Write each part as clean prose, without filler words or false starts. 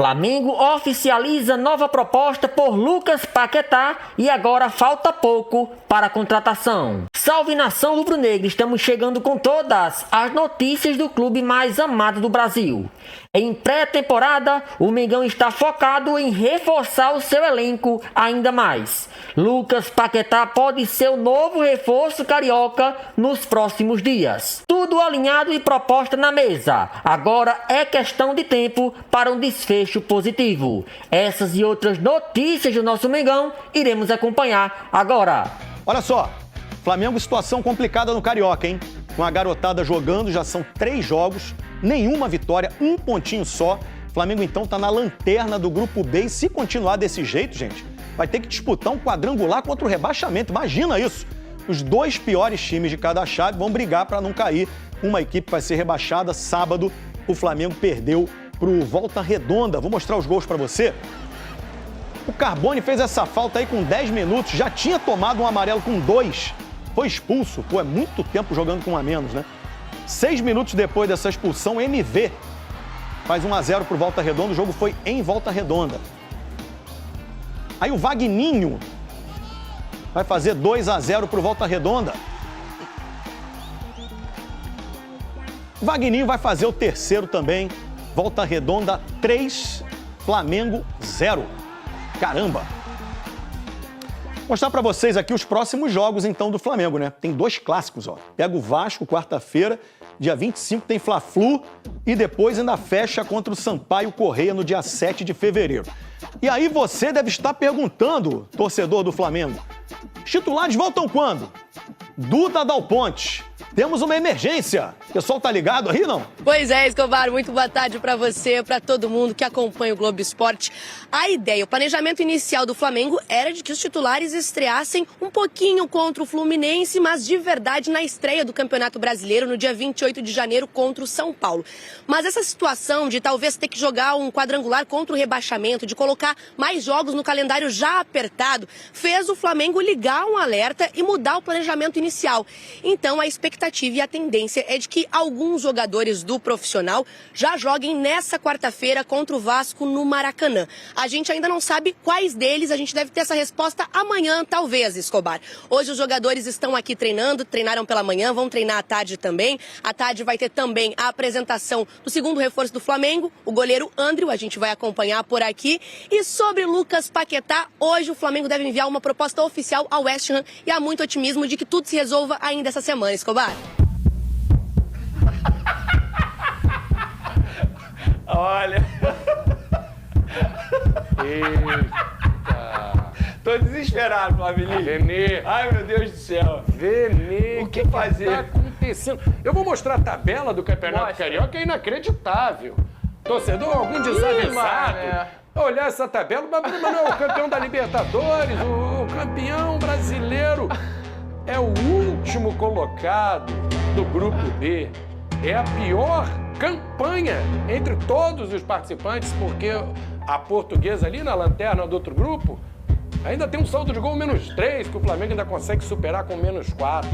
Flamengo oficializa nova proposta por Lucas Paquetá e agora falta pouco para a contratação. Salve nação rubro-negra, estamos chegando com todas as notícias do clube mais amado do Brasil. Em pré-temporada, o Mengão está focado em reforçar o seu elenco ainda mais. Lucas Paquetá pode ser o novo reforço carioca nos próximos dias. Tudo alinhado e proposta na mesa. Agora é questão de tempo para um desfecho positivo. Essas e outras notícias do nosso Mengão iremos acompanhar agora. Olha só, Flamengo, situação complicada no Carioca, hein? Com a garotada jogando, já são 3 jogos, nenhuma vitória, 1 pontinho só. Flamengo, então, tá na lanterna do Grupo B e se continuar desse jeito, gente, vai ter que disputar um quadrangular contra o rebaixamento. Imagina isso! Os 2 piores times de cada chave vão brigar para não cair. Uma equipe vai ser rebaixada. Sábado, o Flamengo perdeu pro Volta Redonda. Vou mostrar os gols para você. O Carbone fez essa falta aí com 10 minutos, já tinha tomado um amarelo com 2. Foi expulso. Pô, é muito tempo jogando com 1 a menos, né? 6 minutos depois dessa expulsão, MV faz 1-0 pro Volta Redonda. O jogo foi em Volta Redonda. Aí o Vagninho vai fazer 2-0 pro Volta Redonda. O Vagninho vai fazer o terceiro também. Volta Redonda 3, Flamengo 0. Caramba! Vou mostrar para vocês aqui os próximos jogos, então, do Flamengo, né? Tem 2 clássicos, ó. Pega o Vasco, quarta-feira, dia 25 tem Fla-Flu e depois ainda fecha contra o Sampaio Corrêa no dia 7 de fevereiro. E aí você deve estar perguntando, torcedor do Flamengo, os titulares voltam quando? Duda Dal Ponte. Temos uma emergência. O pessoal tá ligado aí, não? Pois é, Escobar, muito boa tarde para você, para todo mundo que acompanha o Globo Esporte. A ideia, o planejamento inicial do Flamengo era de que os titulares estreassem um pouquinho contra o Fluminense, mas de verdade na estreia do Campeonato Brasileiro no dia 28 de janeiro contra o São Paulo. Mas essa situação de talvez ter que jogar um quadrangular contra o rebaixamento, de colocar mais jogos no calendário já apertado, fez o Flamengo ligar um alerta e mudar o planejamento inicial. Então a expectativa e a tendência é de que alguns jogadores do profissional já joguem nessa quarta-feira contra o Vasco no Maracanã. A gente ainda não sabe quais deles, a gente deve ter essa resposta amanhã, talvez, Escobar. Hoje os jogadores estão aqui treinando, treinaram pela manhã, vão treinar à tarde também. À tarde vai ter também a apresentação do segundo reforço do Flamengo, o goleiro Andrew, a gente vai acompanhar por aqui. E sobre Lucas Paquetá, hoje o Flamengo deve enviar uma proposta oficial ao West Ham e há muito otimismo de que tudo se resolva ainda essa semana, Escobar. Olha. Eita. Tô desesperado, Flavilinho. Vene. Ai, meu Deus do céu. Vene. O que fazer? Tá acontecendo? Eu vou mostrar a tabela do Campeonato Carioca, é inacreditável. Torcedor, algum desavisado. Olhar essa tabela, mas não é o campeão da Libertadores, o campeão brasileiro. É o último colocado do Grupo B. É a pior campanha entre todos os participantes, porque a Portuguesa ali na lanterna do outro grupo ainda tem um saldo de gol -3, que o Flamengo ainda consegue superar com -4.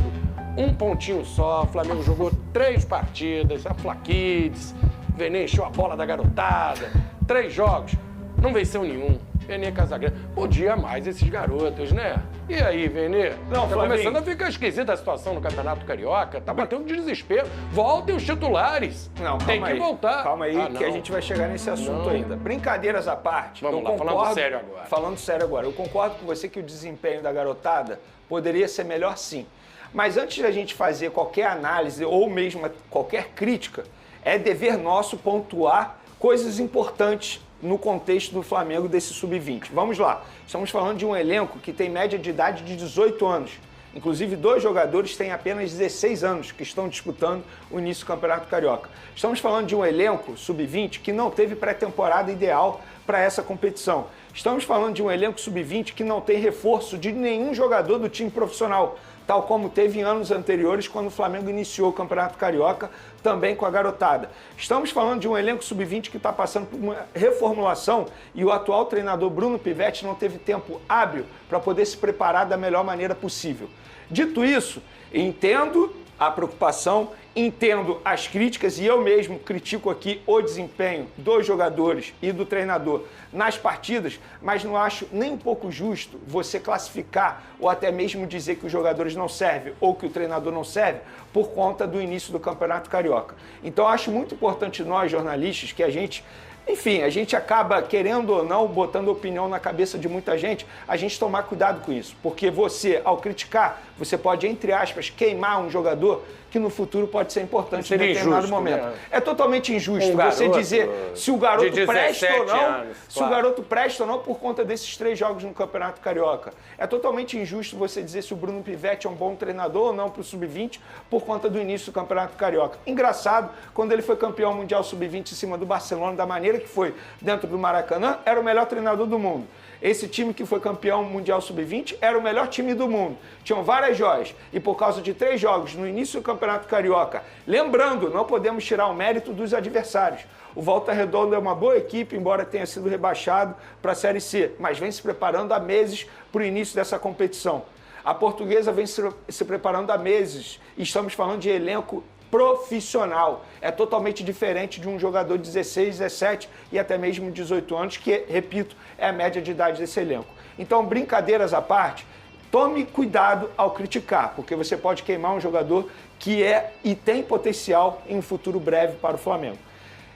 1 pontinho só, o Flamengo jogou 3 partidas, a Fla Kids, Vene encheu a bola da garotada, 3 jogos, não venceu nenhum. Vene Casagrande, podia mais esses garotos, né? E aí, Vene? Não, tá começando a ficar esquisita a situação no Campeonato Carioca, tá batendo desespero. Voltem os titulares. Não, tem que voltar. Calma aí, que a gente vai chegar nesse assunto ainda. Brincadeiras à parte. Vamos lá, falando sério agora. Falando sério agora, eu concordo com você que o desempenho da garotada poderia ser melhor sim. Mas antes da gente fazer qualquer análise ou mesmo qualquer crítica, é dever nosso pontuar coisas importantes no contexto do Flamengo desse sub-20. Vamos lá. Estamos falando de um elenco que tem média de idade de 18 anos. Inclusive, 2 jogadores têm apenas 16 anos que estão disputando o início do Campeonato Carioca. Estamos falando de um elenco sub-20 que não teve pré-temporada ideal para essa competição. Estamos falando de um elenco sub-20 que não tem reforço de nenhum jogador do time profissional, tal como teve em anos anteriores quando o Flamengo iniciou o Campeonato Carioca, também com a garotada. Estamos falando de um elenco sub-20 que está passando por uma reformulação e o atual treinador Bruno Pivetti não teve tempo hábil para poder se preparar da melhor maneira possível. Dito isso, entendo a preocupação Entendo as críticas e eu mesmo critico aqui o desempenho dos jogadores e do treinador nas partidas, mas não acho nem um pouco justo você classificar ou até mesmo dizer que os jogadores não servem ou que o treinador não serve por conta do início do Campeonato Carioca. Então acho muito importante nós, jornalistas, que a gente acaba, querendo ou não, botando opinião na cabeça de muita gente, a gente tomar cuidado com isso. Porque você, ao criticar, você pode, entre aspas, queimar um jogador que no futuro pode ser importante em determinado momento. Né? É totalmente injusto você dizer se o garoto presta ou não, se o garoto presta ou não por conta desses 3 jogos no Campeonato Carioca. É totalmente injusto você dizer se o Bruno Pivetti é um bom treinador ou não para o Sub-20 por conta do início do Campeonato Carioca. Engraçado, quando ele foi campeão mundial Sub-20 em cima do Barcelona, da maneira que foi dentro do Maracanã, era o melhor treinador do mundo. Esse time que foi campeão mundial Sub-20 era o melhor time do mundo. Tinham várias joias. E por causa de 3 jogos no início do Campeonato Carioca, lembrando, não podemos tirar o mérito dos adversários. O Volta Redonda é uma boa equipe, embora tenha sido rebaixado para a Série C, mas vem se preparando há meses para o início dessa competição. A Portuguesa vem se preparando há meses. E estamos falando de elenco profissional. É totalmente diferente de um jogador de 16, 17 e até mesmo 18 anos, que, repito, é a média de idade desse elenco. Então, brincadeiras à parte, tome cuidado ao criticar, porque você pode queimar um jogador que é e tem potencial em um futuro breve para o Flamengo.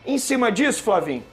Em cima disso, Flavinho,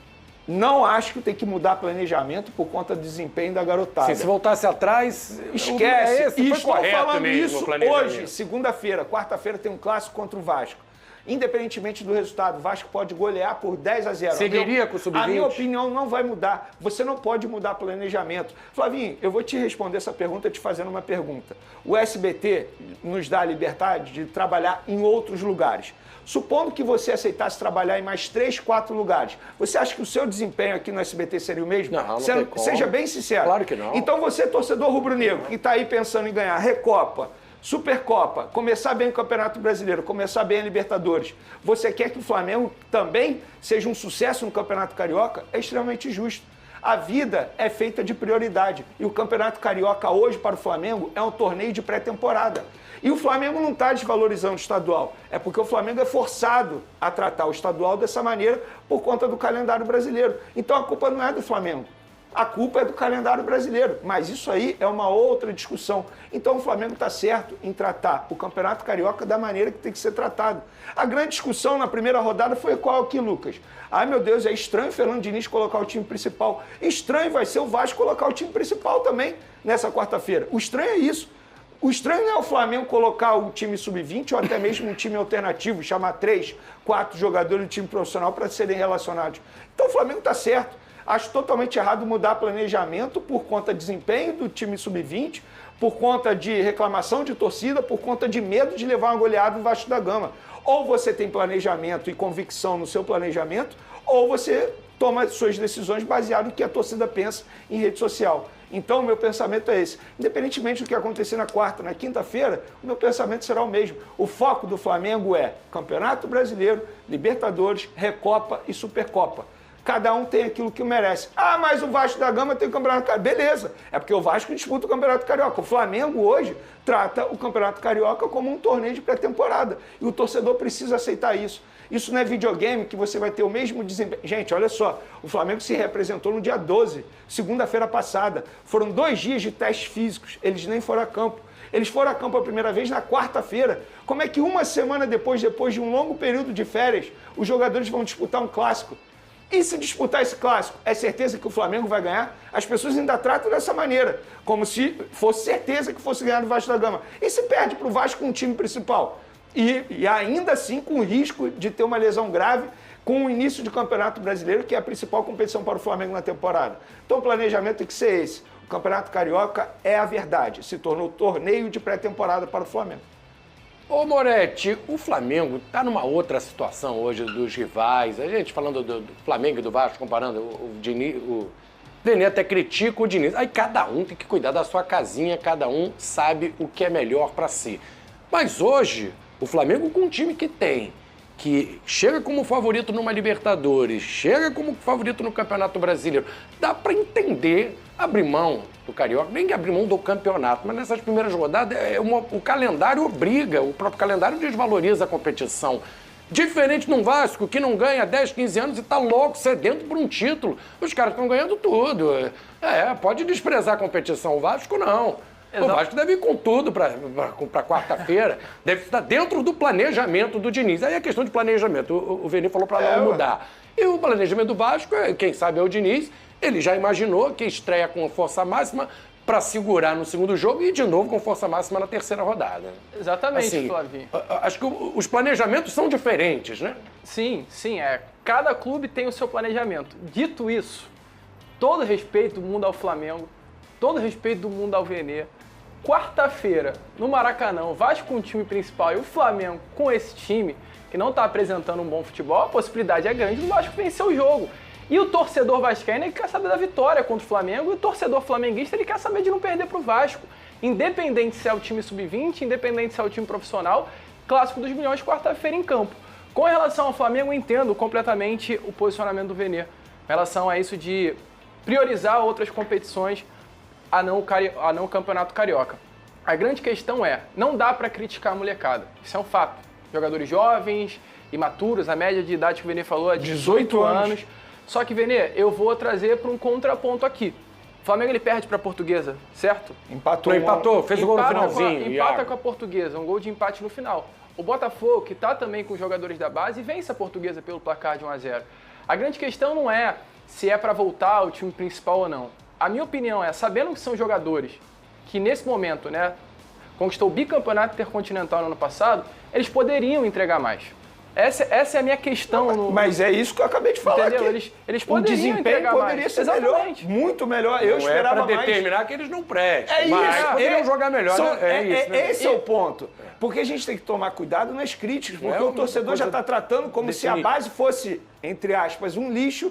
não acho que tem que mudar planejamento por conta do desempenho da garotada. Se voltasse atrás, esquece. E estou falando mesmo, isso hoje, segunda-feira. Quarta-feira tem um clássico contra o Vasco. Independentemente do resultado, o Vasco pode golear por 10-0. Seguiria com o Sub-20? A minha opinião não vai mudar. Você não pode mudar planejamento. Flavinho, eu vou te responder essa pergunta te fazendo uma pergunta. O SBT nos dá a liberdade de trabalhar em outros lugares. Supondo que você aceitasse trabalhar em mais 3, 4 lugares, você acha que o seu desempenho aqui no SBT seria o mesmo? Não tem como. Seja bem sincero. Claro que não. Então você, torcedor rubro-negro, que está aí pensando em ganhar Recopa, Supercopa, começar bem o Campeonato Brasileiro, começar bem a Libertadores, você quer que o Flamengo também seja um sucesso no Campeonato Carioca? É extremamente justo. A vida é feita de prioridade. E o Campeonato Carioca hoje para o Flamengo é um torneio de pré-temporada. E o Flamengo não está desvalorizando o estadual. É porque o Flamengo é forçado a tratar o estadual dessa maneira por conta do calendário brasileiro. Então a culpa não é do Flamengo. A culpa é do calendário brasileiro. Mas isso aí é uma outra discussão. Então o Flamengo está certo em tratar o Campeonato Carioca da maneira que tem que ser tratado. A grande discussão na primeira rodada foi qual aqui, Lucas? Ai, meu Deus, é estranho o Fernando Diniz colocar o time principal. Estranho vai ser o Vasco colocar o time principal também nessa quarta-feira. O estranho é isso. O estranho não é o Flamengo colocar o time sub-20 ou até mesmo um time alternativo, chamar 3, 4 jogadores do time profissional para serem relacionados. Então o Flamengo está certo. Acho totalmente errado mudar planejamento por conta do desempenho do time sub-20, por conta de reclamação de torcida, por conta de medo de levar uma goleada no Vasco da Gama. Ou você tem planejamento e convicção no seu planejamento, ou você toma suas decisões baseado no que a torcida pensa em rede social. Então, o meu pensamento é esse. Independentemente do que acontecer na quarta, na quinta-feira, o meu pensamento será o mesmo. O foco do Flamengo é Campeonato Brasileiro, Libertadores, Recopa e Supercopa. Cada um tem aquilo que merece. Ah, mas o Vasco da Gama tem o Campeonato Carioca. Beleza, é porque o Vasco disputa o Campeonato Carioca. O Flamengo hoje trata o Campeonato Carioca como um torneio de pré-temporada. E o torcedor precisa aceitar isso. Isso não é videogame que você vai ter o mesmo desempenho. Gente, olha só, o Flamengo se representou no dia 12, segunda-feira passada. Foram 2 dias de testes físicos, eles nem foram a campo. Eles foram a campo a primeira vez na quarta-feira. Como é que uma semana depois de um longo período de férias, os jogadores vão disputar um clássico? E se disputar esse clássico, é certeza que o Flamengo vai ganhar? As pessoas ainda tratam dessa maneira, como se fosse certeza que fosse ganhar do Vasco da Gama. E se perde para o Vasco com o time principal? E ainda assim com o risco de ter uma lesão grave com o início do Campeonato Brasileiro, que é a principal competição para o Flamengo na temporada. Então o planejamento tem que ser esse. O Campeonato Carioca é a verdade, se tornou torneio de pré-temporada para o Flamengo. Ô Moretti, o Flamengo está numa outra situação hoje dos rivais. A gente falando do Flamengo e do Vasco, comparando o Diniz, o Nenê até critica o Diniz. Aí cada um tem que cuidar da sua casinha, cada um sabe o que é melhor para si. Mas hoje, o Flamengo com o time que tem que chega como favorito numa Libertadores, chega como favorito no Campeonato Brasileiro, dá para entender abrir mão do Carioca, nem que abrir mão do campeonato, mas nessas primeiras rodadas o calendário obriga, o próprio calendário desvaloriza a competição. Diferente de um Vasco que não ganha 10, 15 anos e tá louco, sedento por um título. Os caras estão ganhando tudo. Pode desprezar a competição. O Vasco não. Exato. O Vasco deve ir com tudo para quarta-feira. Deve estar dentro do planejamento do Diniz. Aí é questão de planejamento. O Veni falou para não mudar. E o planejamento do Vasco, quem sabe é o Diniz. Ele já imaginou que estreia com força máxima para segurar no segundo jogo e de novo com força máxima na terceira rodada. Exatamente, assim, Flavinho. Acho que os planejamentos são diferentes, né? Sim. Cada clube tem o seu planejamento. Dito isso, todo respeito do mundo ao Flamengo, todo respeito do mundo ao Vene. Quarta-feira, no Maracanã, o Vasco com o time principal e o Flamengo com esse time, que não está apresentando um bom futebol, a possibilidade é grande do Vasco vencer o jogo. E o torcedor vascaíno ele quer saber da vitória contra o Flamengo, e o torcedor flamenguista ele quer saber de não perder para o Vasco. Independente se é o time sub-20, independente se é o time profissional, clássico dos milhões, quarta-feira em campo. Com relação ao Flamengo, eu entendo completamente o posicionamento do Vene, em relação a isso de priorizar outras competições a não o Campeonato Carioca. A grande questão não dá para criticar a molecada, isso é um fato. Jogadores jovens, imaturos, a média de idade que o Vene falou é 18 anos. Só que, Vene, eu vou trazer para um contraponto aqui. O Flamengo ele perde para a Portuguesa, certo? Empatou, fez o gol no finalzinho. Empata com a Portuguesa, um gol de empate no final. O Botafogo, que está também com os jogadores da base, vence a Portuguesa pelo placar de 1-0. A grande questão não é se é para voltar ao time principal ou não. A minha opinião sabendo que são jogadores que nesse momento, conquistou o bicampeonato intercontinental no ano passado, eles poderiam entregar mais. Essa é a minha questão. Mas é isso que eu acabei de falar. Entendeu? Aqui. Eles poderiam o desempenho entregar poderia mais. ser Exatamente. melhor, muito melhor. Eu esperava mais. Para determinar que eles não prestam. É mas isso. Poderiam jogar melhor. Esse é o ponto. Porque a gente tem que tomar cuidado nas críticas, porque o torcedor já está tratando como se a base fosse, entre aspas, um lixo,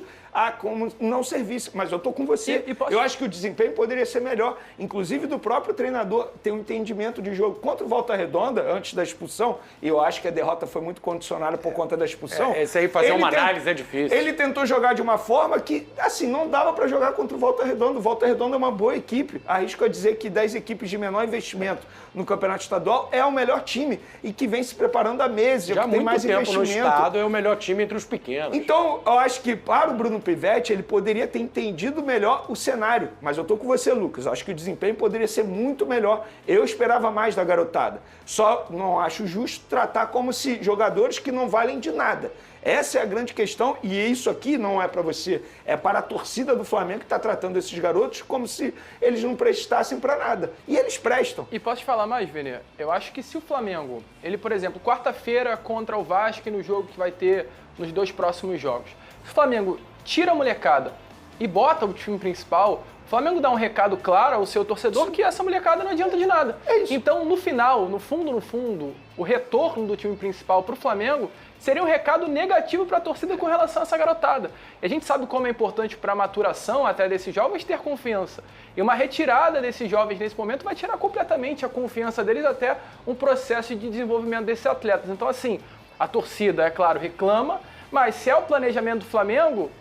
como não serviço. Mas eu estou com você. Eu acho que o desempenho poderia ser melhor. Inclusive do próprio treinador ter um entendimento de jogo. Contra o Volta Redonda, antes da expulsão, e eu acho que a derrota foi muito condicionada por conta da expulsão. Esse aí fazer uma análise é difícil. Ele tentou jogar de uma forma que, assim, não dava para jogar contra o Volta Redonda. O Volta Redonda é uma boa equipe. Arrisco a dizer que das equipes de menor investimento no Campeonato Estadual é o melhor time e que vem se preparando há meses. Já há muito mais tempo no investimento. Estado é o melhor time entre os pequenos. Então, eu acho que para o Bruno Pivetti, ele poderia ter entendido melhor o cenário. Mas eu tô com você, Lucas. Eu acho que o desempenho poderia ser muito melhor. Eu esperava mais da garotada. Só não acho justo tratar como se jogadores que não valem de nada. Essa é a grande questão, e isso aqui não é para você, é para a torcida do Flamengo que está tratando esses garotos como se eles não prestassem para nada. E eles prestam. E posso te falar mais, Vene? Eu acho que se o Flamengo, ele, por exemplo, quarta-feira contra o Vasco no jogo que vai ter nos 2 próximos jogos, se o Flamengo tira a molecada e bota o time principal, o Flamengo dá um recado claro ao seu torcedor que essa molecada não adianta de nada. É isso. Então, no final, no fundo, o retorno do time principal para o Flamengo seria um recado negativo para a torcida com relação a essa garotada. E a gente sabe como é importante para a maturação até desses jovens ter confiança. E uma retirada desses jovens nesse momento vai tirar completamente a confiança deles até um processo de desenvolvimento desses atletas. Então, assim, a torcida, é claro, reclama, mas se é o planejamento do Flamengo,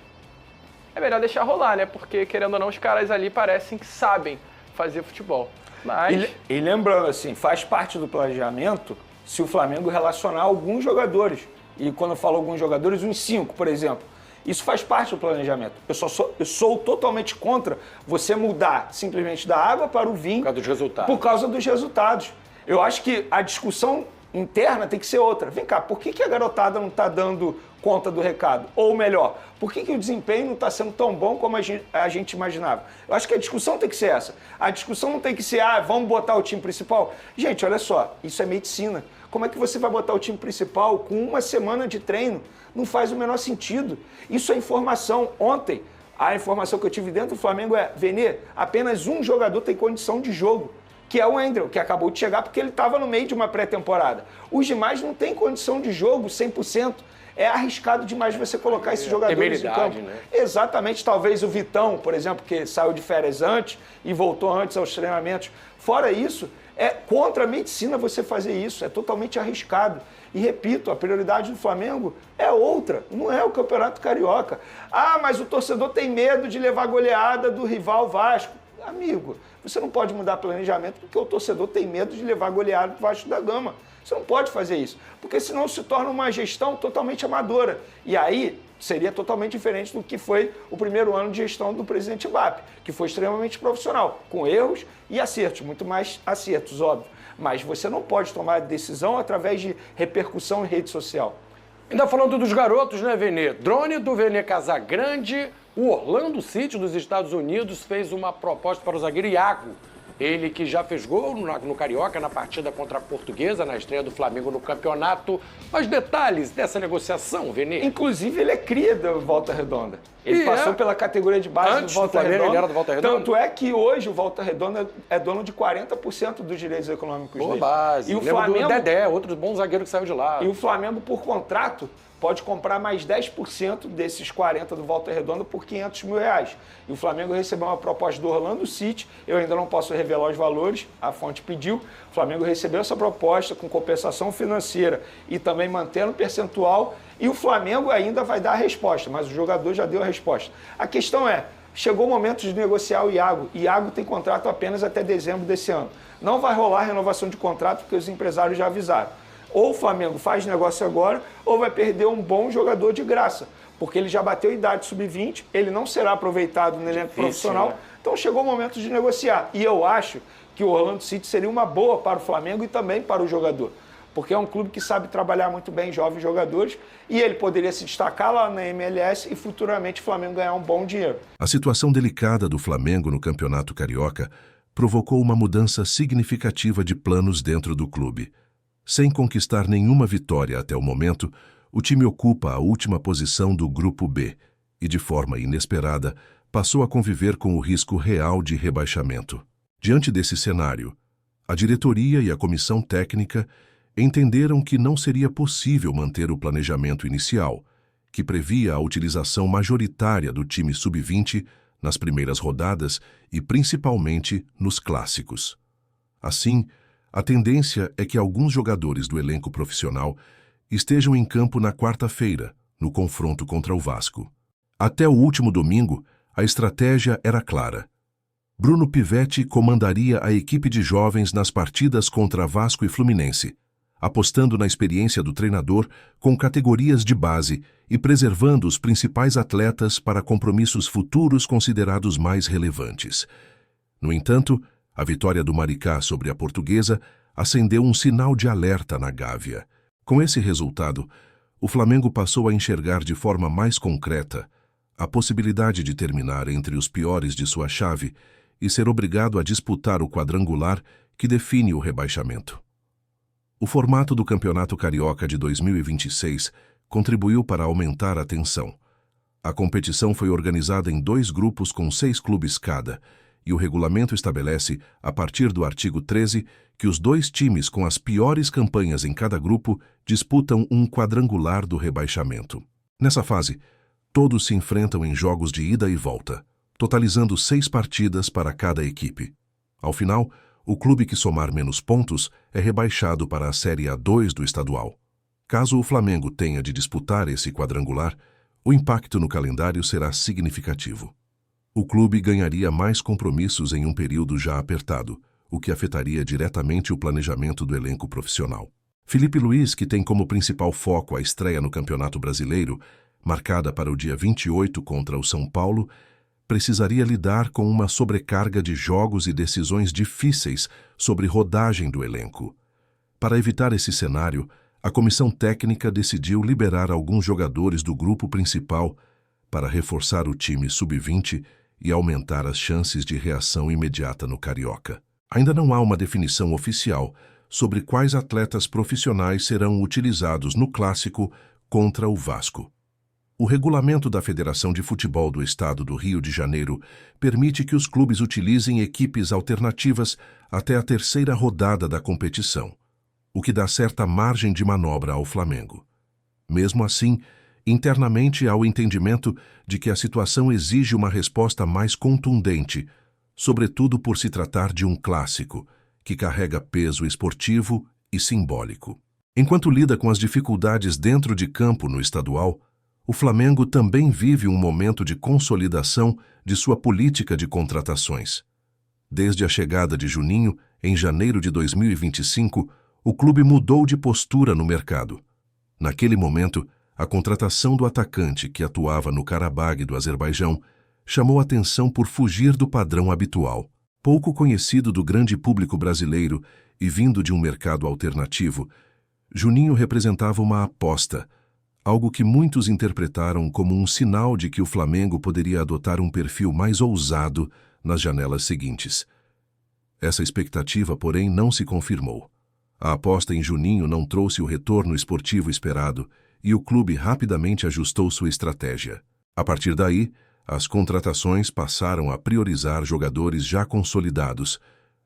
é melhor deixar rolar, né? Porque, querendo ou não, os caras ali parecem que sabem fazer futebol. Mas... E lembrando, assim, faz parte do planejamento se o Flamengo relacionar alguns jogadores. E quando eu falo alguns jogadores, uns 5, por exemplo. Isso faz parte do planejamento. Eu sou totalmente contra você mudar simplesmente da água para o vinho. Por causa dos resultados. Por causa dos resultados. Eu acho que a discussão interna tem que ser outra. Vem cá, por que a garotada não está dando conta do recado? Ou melhor, por que o desempenho não está sendo tão bom como a gente imaginava? Eu acho que a discussão tem que ser essa. A discussão não tem que ser, vamos botar o time principal. Gente, olha só, isso é medicina. Como é que você vai botar o time principal com uma semana de treino? Não faz o menor sentido. Isso é informação. Ontem, a informação que eu tive dentro do Flamengo é, Vene, apenas um jogador tem condição de jogo, que é o Endriel, que acabou de chegar porque ele estava no meio de uma pré-temporada. Os demais não têm condição de jogo 100%. É arriscado demais você colocar esses jogadores em campo. Né? Exatamente. Talvez o Vitão, por exemplo, que saiu de férias antes e voltou antes aos treinamentos. Fora isso, É contra a medicina você fazer isso, é totalmente arriscado. E repito, a prioridade do Flamengo é outra, não é o Campeonato Carioca. Ah, mas o torcedor tem medo de levar goleada do rival Vasco. Amigo, você não pode mudar planejamento porque o torcedor tem medo de levar goleada do Vasco da Gama. Você não pode fazer isso, porque senão se torna uma gestão totalmente amadora. E aí seria totalmente diferente do que foi o primeiro ano de gestão do presidente Mbappé, que foi extremamente profissional, com erros e acertos, muito mais acertos, óbvio. Mas você não pode tomar decisão através de repercussão em rede social. Ainda falando dos garotos, né, Vene? Drone do Vene Casagrande, o Orlando City dos Estados Unidos fez uma proposta para o zagueiro Iago. Ele que já fez gol no Carioca na partida contra a Portuguesa, na estreia do Flamengo no campeonato. Mas detalhes dessa negociação, Vene? Inclusive, ele é cria do Volta Redonda. Ele passou pela categoria de base Antes do Volta Redonda. Ele era do Volta Redonda? Tanto é que hoje o Volta Redonda é dono de 40% dos direitos econômicos dele. Base. E o Lembro Flamengo, do Dedé, outro bom zagueiro que saiu de lá. E o Flamengo, por contrato, pode comprar mais 10% desses 40% do Volta Redonda por R$500 mil. E o Flamengo recebeu uma proposta do Orlando City, eu ainda não posso revelar os valores, a fonte pediu. O Flamengo recebeu essa proposta com compensação financeira e também mantendo o percentual. E o Flamengo ainda vai dar a resposta, mas o jogador já deu a resposta. A questão é, chegou o momento de negociar o Iago. Iago tem contrato apenas até dezembro desse ano. Não vai rolar renovação de contrato porque os empresários já avisaram. Ou o Flamengo faz negócio agora, ou vai perder um bom jogador de graça. Porque ele já bateu idade sub-20, ele não será aproveitado no elenco profissional. Né? Então chegou o momento de negociar. E eu acho que o Orlando City seria uma boa para o Flamengo e também para o jogador. Porque é um clube que sabe trabalhar muito bem jovens jogadores e ele poderia se destacar lá na MLS e futuramente o Flamengo ganhar um bom dinheiro. A situação delicada do Flamengo no Campeonato Carioca provocou uma mudança significativa de planos dentro do clube. Sem conquistar nenhuma vitória até o momento, o time ocupa a última posição do Grupo B e, de forma inesperada, passou a conviver com o risco real de rebaixamento. Diante desse cenário, a diretoria e a comissão técnica entenderam que não seria possível manter o planejamento inicial, que previa a utilização majoritária do time sub-20 nas primeiras rodadas e principalmente nos clássicos. Assim, a tendência é que alguns jogadores do elenco profissional estejam em campo na quarta-feira, no confronto contra o Vasco. Até o último domingo, a estratégia era clara. Bruno Pivetti comandaria a equipe de jovens nas partidas contra Vasco e Fluminense, apostando na experiência do treinador com categorias de base e preservando os principais atletas para compromissos futuros considerados mais relevantes. No entanto, a vitória do Maricá sobre a Portuguesa acendeu um sinal de alerta na Gávea. Com esse resultado, o Flamengo passou a enxergar de forma mais concreta a possibilidade de terminar entre os piores de sua chave e ser obrigado a disputar o quadrangular que define o rebaixamento. O formato do Campeonato Carioca de 2026 contribuiu para aumentar a tensão. A competição foi organizada em 2 grupos com 6 clubes cada, e o regulamento estabelece, a partir do artigo 13, que os 2 times com as piores campanhas em cada grupo disputam um quadrangular do rebaixamento. Nessa fase, todos se enfrentam em jogos de ida e volta, totalizando 6 partidas para cada equipe. Ao final, o clube que somar menos pontos é rebaixado para a Série A2 do estadual. Caso o Flamengo tenha de disputar esse quadrangular, o impacto no calendário será significativo. O clube ganharia mais compromissos em um período já apertado, o que afetaria diretamente o planejamento do elenco profissional. Felipe Luiz, que tem como principal foco a estreia no Campeonato Brasileiro, marcada para o dia 28 contra o São Paulo, precisaria lidar com uma sobrecarga de jogos e decisões difíceis sobre rodagem do elenco. Para evitar esse cenário, a comissão técnica decidiu liberar alguns jogadores do grupo principal para reforçar o time sub-20 e aumentar as chances de reação imediata no Carioca. Ainda não há uma definição oficial sobre quais atletas profissionais serão utilizados no clássico contra o Vasco. O regulamento da Federação de Futebol do Estado do Rio de Janeiro permite que os clubes utilizem equipes alternativas até a 3ª rodada da competição, o que dá certa margem de manobra ao Flamengo. Mesmo assim, internamente há o entendimento de que a situação exige uma resposta mais contundente, sobretudo por se tratar de um clássico, que carrega peso esportivo e simbólico. Enquanto lida com as dificuldades dentro de campo no estadual, o Flamengo também vive um momento de consolidação de sua política de contratações. Desde a chegada de Juninho, em janeiro de 2025, o clube mudou de postura no mercado. Naquele momento, a contratação do atacante que atuava no Karabag do Azerbaijão chamou atenção por fugir do padrão habitual. Pouco conhecido do grande público brasileiro e vindo de um mercado alternativo, Juninho representava uma aposta, algo que muitos interpretaram como um sinal de que o Flamengo poderia adotar um perfil mais ousado nas janelas seguintes. Essa expectativa, porém, não se confirmou. A aposta em Juninho não trouxe o retorno esportivo esperado e o clube rapidamente ajustou sua estratégia. A partir daí, as contratações passaram a priorizar jogadores já consolidados,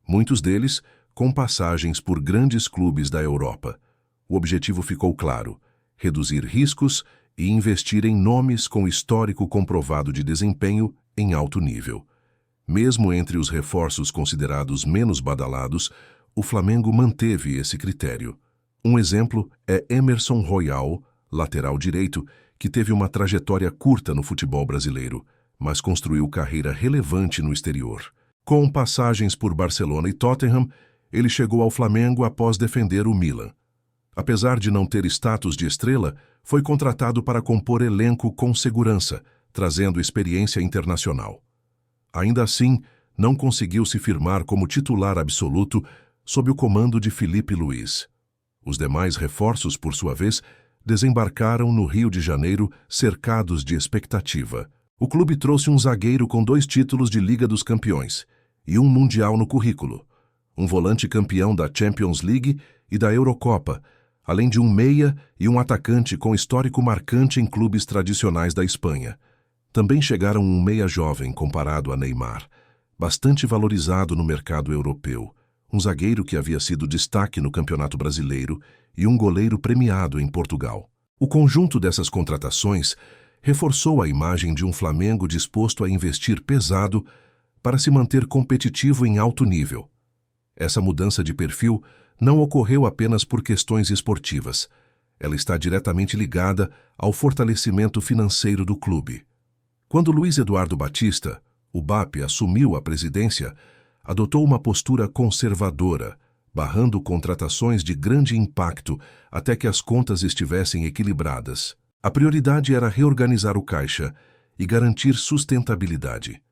muitos deles com passagens por grandes clubes da Europa. O objetivo ficou claro: reduzir riscos e investir em nomes com histórico comprovado de desempenho em alto nível. Mesmo entre os reforços considerados menos badalados, o Flamengo manteve esse critério. Um exemplo é Emerson Royal, lateral direito, que teve uma trajetória curta no futebol brasileiro, mas construiu carreira relevante no exterior. Com passagens por Barcelona e Tottenham, ele chegou ao Flamengo após defender o Milan. Apesar de não ter status de estrela, foi contratado para compor elenco com segurança, trazendo experiência internacional. Ainda assim, não conseguiu se firmar como titular absoluto sob o comando de Filipe Luís. Os demais reforços, por sua vez, desembarcaram no Rio de Janeiro cercados de expectativa. O clube trouxe um zagueiro com 2 títulos de Liga dos Campeões e um Mundial no currículo, um volante campeão da Champions League e da Eurocopa, além de um meia e um atacante com histórico marcante em clubes tradicionais da Espanha. Também chegaram um meia jovem comparado a Neymar, bastante valorizado no mercado europeu, um zagueiro que havia sido destaque no Campeonato Brasileiro e um goleiro premiado em Portugal. O conjunto dessas contratações reforçou a imagem de um Flamengo disposto a investir pesado para se manter competitivo em alto nível. Essa mudança de perfil não ocorreu apenas por questões esportivas. Ela está diretamente ligada ao fortalecimento financeiro do clube. Quando Luiz Eduardo Batista, o BAP, assumiu a presidência, adotou uma postura conservadora, barrando contratações de grande impacto até que as contas estivessem equilibradas. A prioridade era reorganizar o caixa e garantir sustentabilidade.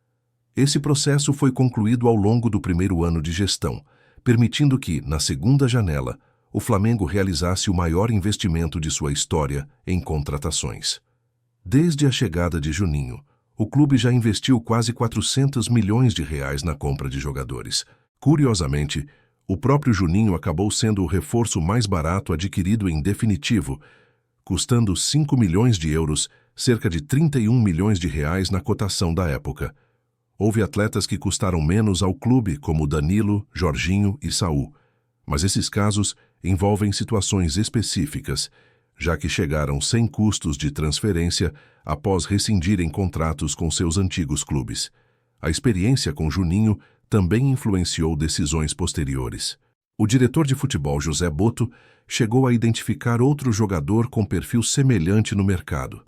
Esse processo foi concluído ao longo do primeiro ano de gestão, permitindo que, na segunda janela, o Flamengo realizasse o maior investimento de sua história em contratações. Desde a chegada de Juninho, o clube já investiu quase 400 milhões de reais na compra de jogadores. Curiosamente, o próprio Juninho acabou sendo o reforço mais barato adquirido em definitivo, custando 5 milhões de euros, cerca de 31 milhões de reais na cotação da época. Houve atletas que custaram menos ao clube, como Danilo, Jorginho e Saul, mas esses casos envolvem situações específicas, já que chegaram sem custos de transferência após rescindirem contratos com seus antigos clubes. A experiência com Juninho também influenciou decisões posteriores. O diretor de futebol José Boto chegou a identificar outro jogador com perfil semelhante no mercado: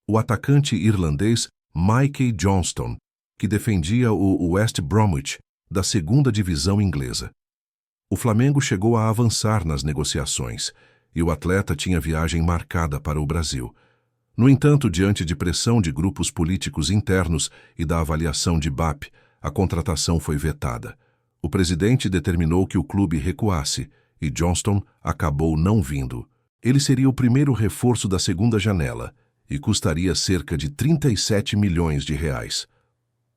o atacante irlandês Mikey Johnston, que defendia o West Bromwich, da 2ª divisão inglesa. O Flamengo chegou a avançar nas negociações, e o atleta tinha viagem marcada para o Brasil. No entanto, diante de pressão de grupos políticos internos e da avaliação de BAP, a contratação foi vetada. O presidente determinou que o clube recuasse, e Johnston acabou não vindo. Ele seria o primeiro reforço da segunda janela e custaria cerca de 37 milhões de reais.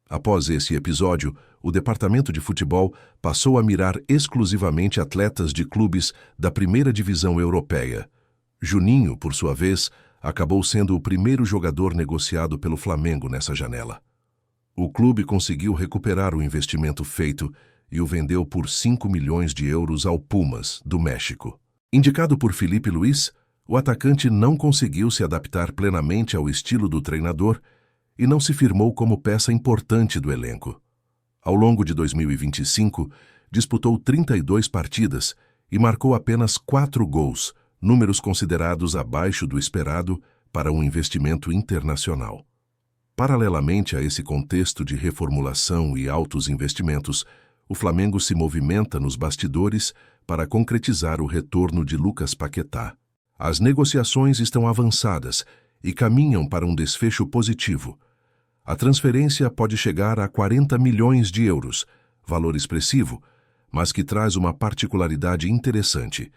Após esse episódio, o departamento de futebol passou a mirar exclusivamente atletas de clubes da 1ª divisão europeia. Juninho, por sua vez, acabou sendo o primeiro jogador negociado pelo Flamengo nessa janela. O clube conseguiu recuperar o investimento feito e o vendeu por 5 milhões de euros ao Pumas, do México. Indicado por Filipe Luís, o atacante não conseguiu se adaptar plenamente ao estilo do treinador e não se firmou como peça importante do elenco. Ao longo de 2025, disputou 32 partidas e marcou apenas 4 gols, números considerados abaixo do esperado para um investimento internacional. Paralelamente a esse contexto de reformulação e altos investimentos, o Flamengo se movimenta nos bastidores para concretizar o retorno de Lucas Paquetá. As negociações estão avançadas e caminham para um desfecho positivo. A transferência pode chegar a 40 milhões de euros, valor expressivo, mas que traz uma particularidade interessante.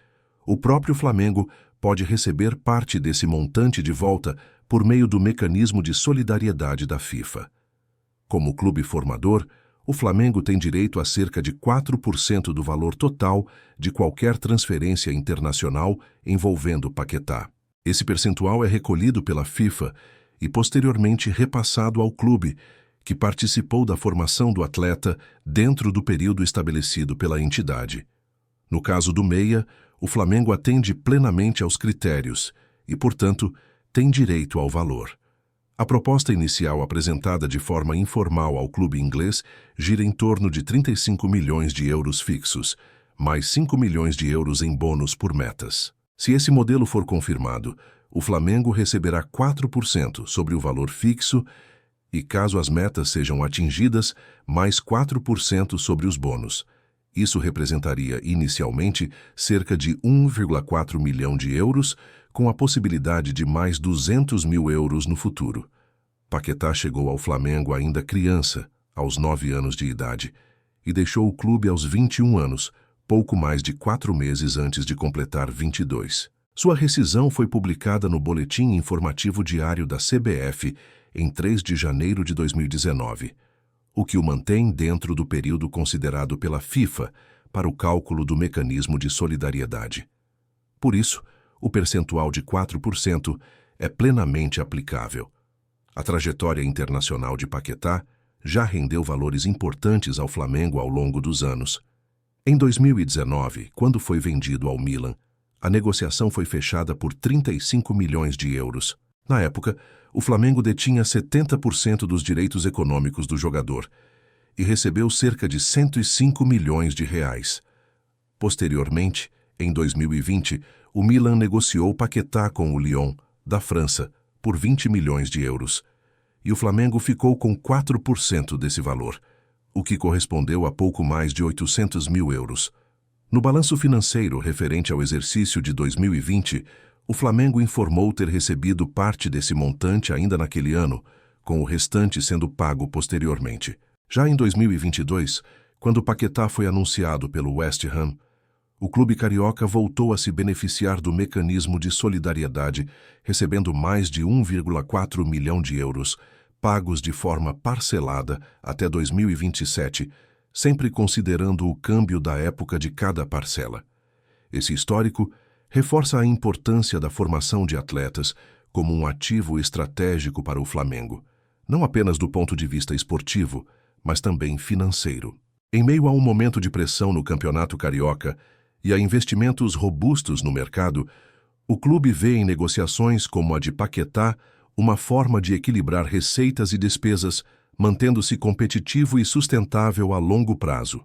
O próprio Flamengo pode receber parte desse montante de volta por meio do mecanismo de solidariedade da FIFA. Como clube formador, o Flamengo tem direito a cerca de 4% do valor total de qualquer transferência internacional envolvendo Paquetá. Esse percentual é recolhido pela FIFA e posteriormente repassado ao clube, que participou da formação do atleta dentro do período estabelecido pela entidade. No caso do meia, o Flamengo atende plenamente aos critérios e, portanto, tem direito ao valor. A proposta inicial apresentada de forma informal ao clube inglês gira em torno de 35 milhões de euros fixos, mais 5 milhões de euros em bônus por metas. Se esse modelo for confirmado, o Flamengo receberá 4% sobre o valor fixo e, caso as metas sejam atingidas, mais 4% sobre os bônus. Isso representaria, inicialmente, cerca de 1,4 milhão de euros, com a possibilidade de mais 200 mil euros no futuro. Paquetá chegou ao Flamengo ainda criança, aos 9 anos de idade, e deixou o clube aos 21 anos, pouco mais de 4 meses antes de completar 22. Sua rescisão foi publicada no Boletim Informativo Diário da CBF em 3 de janeiro de 2019, o que o mantém dentro do período considerado pela FIFA para o cálculo do mecanismo de solidariedade. Por isso, o percentual de 4% é plenamente aplicável. A trajetória internacional de Paquetá já rendeu valores importantes ao Flamengo ao longo dos anos. Em 2019, quando foi vendido ao Milan, a negociação foi fechada por 35 milhões de euros. Na época, o Flamengo detinha 70% dos direitos econômicos do jogador e recebeu cerca de 105 milhões de reais. Posteriormente, em 2020, o Milan negociou Paquetá com o Lyon, da França, por 20 milhões de euros, e o Flamengo ficou com 4% desse valor, o que correspondeu a pouco mais de 800 mil euros. No balanço financeiro referente ao exercício de 2020, o Flamengo informou ter recebido parte desse montante ainda naquele ano, com o restante sendo pago posteriormente. Já em 2022, quando Paquetá foi anunciado pelo West Ham, o clube carioca voltou a se beneficiar do mecanismo de solidariedade, recebendo mais de 1,4 milhão de euros, pagos de forma parcelada até 2027, sempre considerando o câmbio da época de cada parcela. Esse histórico reforça a importância da formação de atletas como um ativo estratégico para o Flamengo, não apenas do ponto de vista esportivo, mas também financeiro. Em meio a um momento de pressão no Campeonato Carioca e a investimentos robustos no mercado, o clube vê em negociações como a de Paquetá uma forma de equilibrar receitas e despesas, mantendo-se competitivo e sustentável a longo prazo.